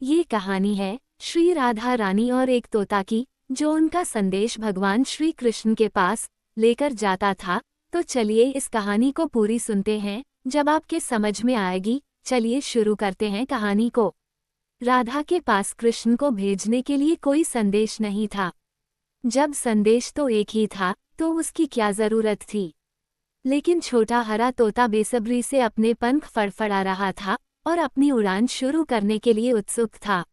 ये कहानी है श्री राधा रानी और एक तोता की, जो उनका संदेश भगवान श्री कृष्ण के पास लेकर जाता था। तो चलिए इस कहानी को पूरी सुनते हैं, जब आपके समझ में आएगी। चलिए शुरू करते हैं कहानी को। राधा के पास कृष्ण को भेजने के लिए कोई संदेश नहीं था। जब संदेश तो एक ही था, तो उसकी क्या जरूरत थी। लेकिन छोटा हरा तोता बेसब्री से अपने पंख फड़फड़ा रहा था और अपनी उड़ान शुरू करने के लिए उत्सुक था।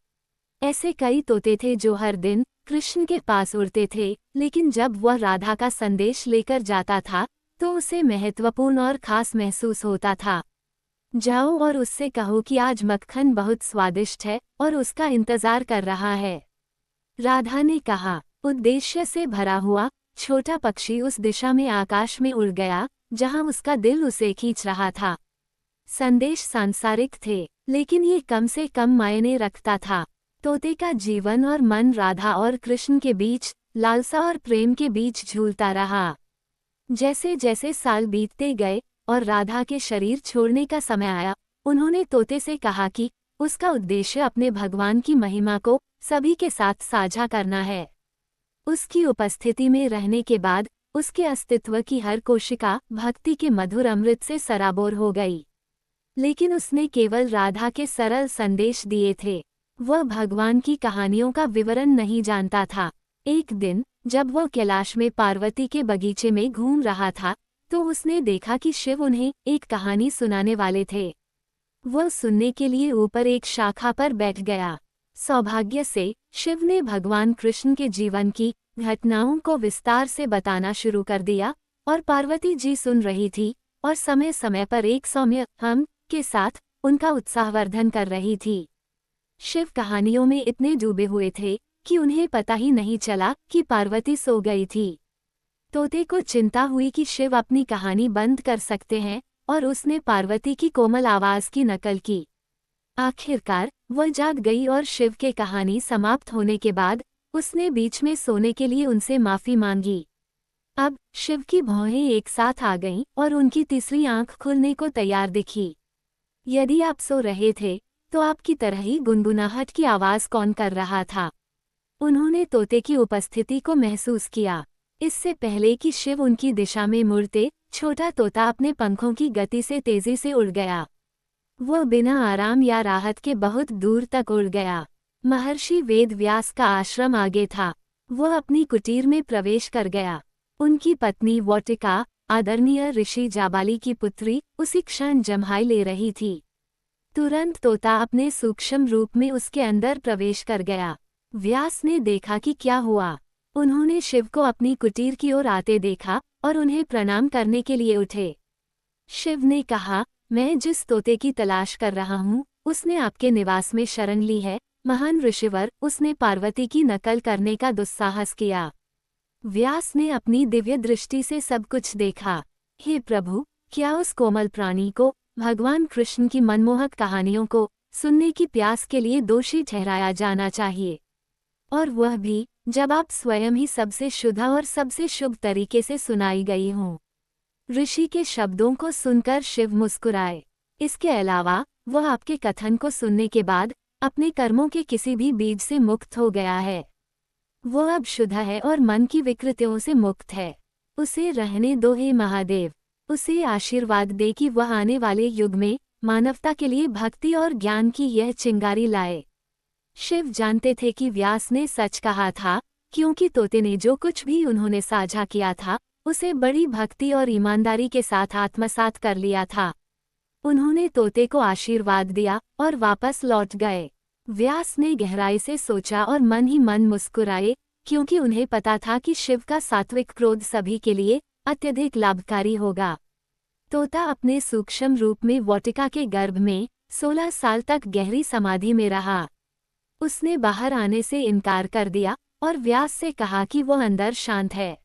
ऐसे कई तोते थे जो हर दिन कृष्ण के पास उड़ते थे, लेकिन जब वह राधा का संदेश लेकर जाता था तो उसे महत्वपूर्ण और खास महसूस होता था। जाओ और उससे कहो कि आज मक्खन बहुत स्वादिष्ट है और उसका इंतजार कर रहा है, राधा ने कहा। उद्देश्य से भरा हुआ छोटा पक्षी उस दिशा में आकाश में उड़ गया जहां उसका दिल उसे खींच रहा था। संदेश सांसारिक थे, लेकिन ये कम से कम मायने रखता था। तोते का जीवन और मन राधा और कृष्ण के बीच, लालसा और प्रेम के बीच झूलता रहा। जैसे जैसे साल बीतते गए और राधा के शरीर छोड़ने का समय आया, उन्होंने तोते से कहा कि उसका उद्देश्य अपने भगवान की महिमा को सभी के साथ साझा करना है। उसकी उपस्थिति में रहने के बाद उसके अस्तित्व की हर कोशिका भक्ति के मधुर अमृत से सराबोर हो गई। लेकिन उसने केवल राधा के सरल संदेश दिए थे, वह भगवान की कहानियों का विवरण नहीं जानता था। एक दिन जब वह कैलाश में पार्वती के बगीचे में घूम रहा था, तो उसने देखा कि शिव उन्हें एक कहानी सुनाने वाले थे। वह सुनने के लिए ऊपर एक शाखा पर बैठ गया। सौभाग्य से शिव ने भगवान कृष्ण के जीवन की घटनाओं को विस्तार से बताना शुरू कर दिया और पार्वती जी सुन रही थी और समय समय पर एक सौम्य हम के साथ उनका उत्साहवर्धन कर रही थी। शिव कहानियों में इतने डूबे हुए थे कि उन्हें पता ही नहीं चला कि पार्वती सो गई थी। तोते को चिंता हुई कि शिव अपनी कहानी बंद कर सकते हैं और उसने पार्वती की कोमल आवाज की नकल की। आखिरकार वह जाग गई और शिव के कहानी समाप्त होने के बाद उसने बीच में सोने के लिए उनसे माफी मांगी। अब शिव की भौहें एक साथ आ गईं और उनकी तीसरी आंख खुलने को तैयार दिखी। यदि आप सो रहे थे तो आपकी तरह ही गुनगुनाहट की आवाज कौन कर रहा था? उन्होंने तोते की उपस्थिति को महसूस किया। इससे पहले कि शिव उनकी दिशा में मुड़ते, छोटा तोता अपने पंखों की गति से तेजी से उड़ गया। वह बिना आराम या राहत के बहुत दूर तक उड़ गया। महर्षि वेद व्यास का आश्रम आगे था। वह अपनी कुटीर में प्रवेश कर गया। उनकी पत्नी वाटिका, आदरणीय ऋषि जाबाली की पुत्री, उसी क्षण जम्हाई ले रही थी। तुरंत तोता अपने सूक्ष्म रूप में उसके अंदर प्रवेश कर गया। व्यास ने देखा कि क्या हुआ। उन्होंने शिव को अपनी कुटीर की ओर आते देखा और उन्हें प्रणाम करने के लिए उठे। शिव ने कहा, मैं जिस तोते की तलाश कर रहा हूँ, उसने आपके निवास में शरण ली है। महान ऋषिवर, उसने पार्वती की नकल करने का दुस्साहस किया। व्यास ने अपनी दिव्य दृष्टि से सब कुछ देखा। हे प्रभु, क्या उस कोमल प्राणी को, भगवान कृष्ण की मनमोहक कहानियों को सुनने की प्यास के लिए दोषी ठहराया जाना चाहिए? और वह भी जब आप स्वयं ही सबसे शुद्ध और सबसे शुभ तरीके से सुनाई गई हों। ऋषि के शब्दों को सुनकर शिव मुस्कुराए। इसके अलावा वह आपके कथन को सुनने के बाद अपने कर्मों के किसी भी बीज से मुक्त हो गया है। वह अब शुद्ध है और मन की विकृतियों से मुक्त है। उसे रहने दो हे महादेव। उसे आशीर्वाद दे कि वह आने वाले युग में मानवता के लिए भक्ति और ज्ञान की यह चिंगारी लाए। शिव जानते थे कि व्यास ने सच कहा था, क्योंकि तोते ने जो कुछ भी उन्होंने साझा किया था उसे बड़ी भक्ति और ईमानदारी के साथ आत्मसात कर लिया था। उन्होंने तोते को आशीर्वाद दिया और वापस लौट गए। व्यास ने गहराई से सोचा और मन ही मन मुस्कुराए, क्योंकि उन्हें पता था कि शिव का सात्विक क्रोध सभी के लिए अत्यधिक लाभकारी होगा। तोता अपने सूक्ष्म रूप में वाटिका के गर्भ में 16 साल तक गहरी समाधि में रहा। उसने बाहर आने से इनकार कर दिया और व्यास से कहा कि वह अंदर शांत है।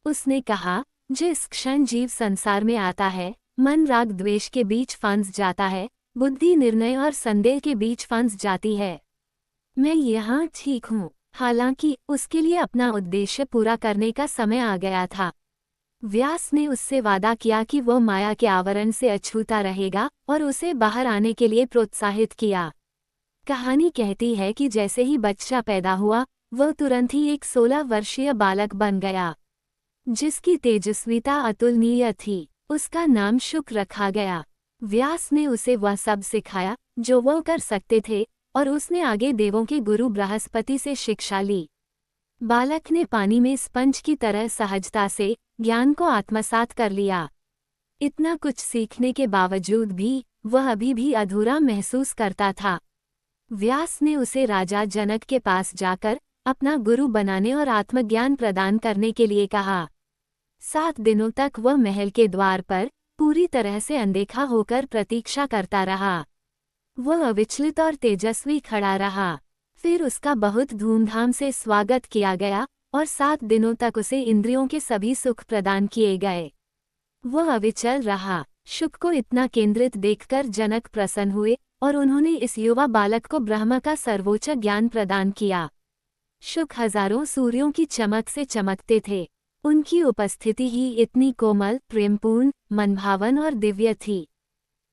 उसने कहा, जिस क्षण जीव संसार में आता है, मन राग द्वेष के बीच फंस जाता है, बुद्धि निर्णय और संदेह के बीच फंस जाती है। मैं यहाँ ठीक हूँ। हालांकि उसके लिए अपना उद्देश्य पूरा करने का समय आ गया था। व्यास ने उससे वादा किया कि वह माया के आवरण से अछूता रहेगा और उसे बाहर आने के लिए प्रोत्साहित किया। कहानी कहती है कि जैसे ही बच्चा पैदा हुआ, वह तुरंत ही एक 16 वर्षीय बालक बन गया, जिसकी तेजस्विता अतुलनीय थी। उसका नाम शुक रखा गया। व्यास ने उसे वह सब सिखाया जो वह कर सकते थे, और उसने आगे देवों के गुरु बृहस्पति से शिक्षा ली। बालक ने पानी में स्पंज की तरह सहजता से ज्ञान को आत्मसात कर लिया। इतना कुछ सीखने के बावजूद भी वह अभी भी अधूरा महसूस करता था। व्यास ने उसे राजा जनक के पास जाकर अपना गुरु बनाने और आत्मज्ञान प्रदान करने के लिए कहा। 7 दिनों तक वह महल के द्वार पर पूरी तरह से अनदेखा होकर प्रतीक्षा करता रहा। वह अविचलित और तेजस्वी खड़ा रहा। फिर उसका बहुत धूमधाम से स्वागत किया गया और 7 दिनों तक उसे इंद्रियों के सभी सुख प्रदान किए गए। वह अविचल रहा। शुक को इतना केंद्रित देखकर जनक प्रसन्न हुए और उन्होंने इस युवा बालक को ब्रह्म का सर्वोच्च ज्ञान प्रदान किया। शुक हजारों सूर्यों की चमक से चमकते थे। उनकी उपस्थिति ही इतनी कोमल, प्रेमपूर्ण, मनभावन और दिव्य थी।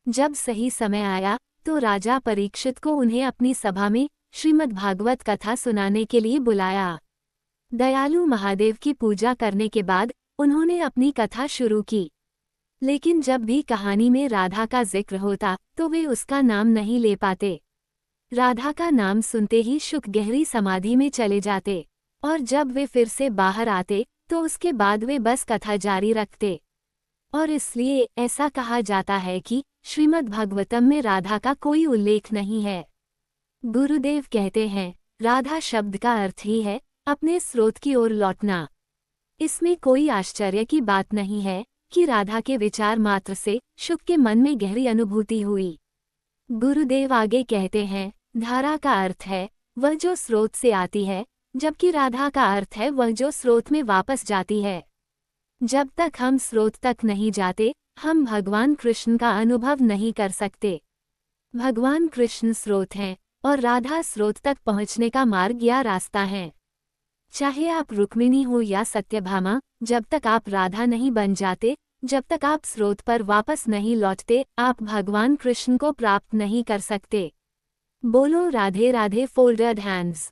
जब सही समय आया तो राजा परीक्षित को उन्हें अपनी सभा में श्रीमद् भागवत कथा सुनाने के लिए बुलाया। दयालु महादेव की पूजा करने के बाद उन्होंने अपनी कथा शुरू की। लेकिन जब भी कहानी में राधा का जिक्र होता तो वे उसका नाम नहीं ले पाते। राधा का नाम सुनते ही शुक गहरी समाधि में चले जाते, और जब वे फिर से बाहर आते तो उसके बाद वे बस कथा जारी रखते। और इसलिए ऐसा कहा जाता है कि श्रीमद् भागवतम में राधा का कोई उल्लेख नहीं है। गुरुदेव कहते हैं, राधा शब्द का अर्थ ही है अपने स्रोत की ओर लौटना। इसमें कोई आश्चर्य की बात नहीं है कि राधा के विचार मात्र से शुक के मन में गहरी अनुभूति हुई। गुरुदेव आगे कहते हैं, धारा का अर्थ है वह जो स्रोत से आती है, जबकि राधा का अर्थ है वह जो स्रोत में वापस जाती है। जब तक हम स्रोत तक नहीं जाते, हम भगवान कृष्ण का अनुभव नहीं कर सकते। भगवान कृष्ण स्रोत हैं और राधा स्रोत तक पहुंचने का मार्ग या रास्ता है। चाहे आप रुक्मिणी हो या सत्यभामा, जब तक आप राधा नहीं बन जाते, जब तक आप स्रोत पर वापस नहीं लौटते, आप भगवान कृष्ण को प्राप्त नहीं कर सकते। बोलो राधे राधे फोल्डेड हैंड्स।